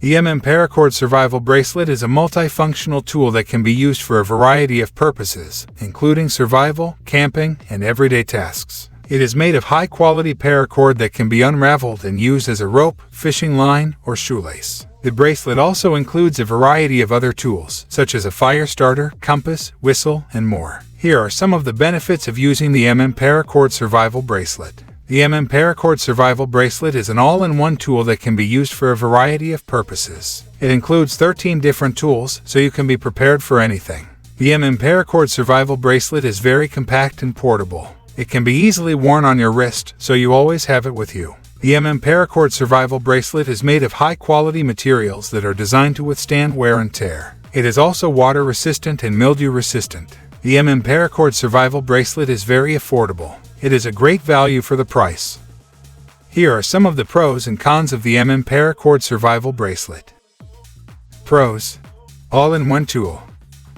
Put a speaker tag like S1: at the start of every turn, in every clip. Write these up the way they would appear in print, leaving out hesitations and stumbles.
S1: The Paracord Survival Bracelet is a multifunctional tool that can be used for a variety of purposes, including survival, camping, and everyday tasks. It is made of high-quality paracord that can be unraveled and used as a rope, fishing line, or shoelace. The bracelet also includes a variety of other tools, such as a fire starter, compass, whistle, and more. Here are some of the benefits of using the Paracord Survival Bracelet. The Paracord Survival Bracelet is an all-in-one tool that can be used for a variety of purposes. It includes 13 different tools, so you can be prepared for anything. The Paracord Survival Bracelet is very compact and portable. It can be easily worn on your wrist, so you always have it with you. The Paracord Survival Bracelet is made of high-quality materials that are designed to withstand wear and tear. It is also water-resistant and mildew-resistant. The Paracord Survival Bracelet is very affordable. It is a great value for the price. Here are some of the pros and cons of the Paracord Survival Bracelet. Pros: all-in-one tool.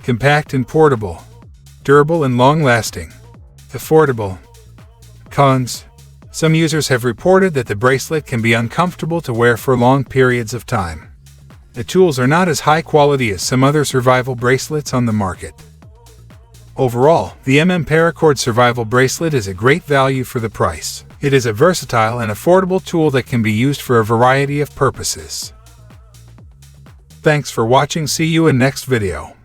S1: Compact and portable. Durable and long-lasting. Affordable. Cons: some users have reported that the bracelet can be uncomfortable to wear for long periods of time. The tools are not as high quality as some other survival bracelets on the market. Overall, the Paracord Survival Bracelet is a great value for the price. It is a versatile and affordable tool that can be used for a variety of purposes. Thanks for watching. See you in next video.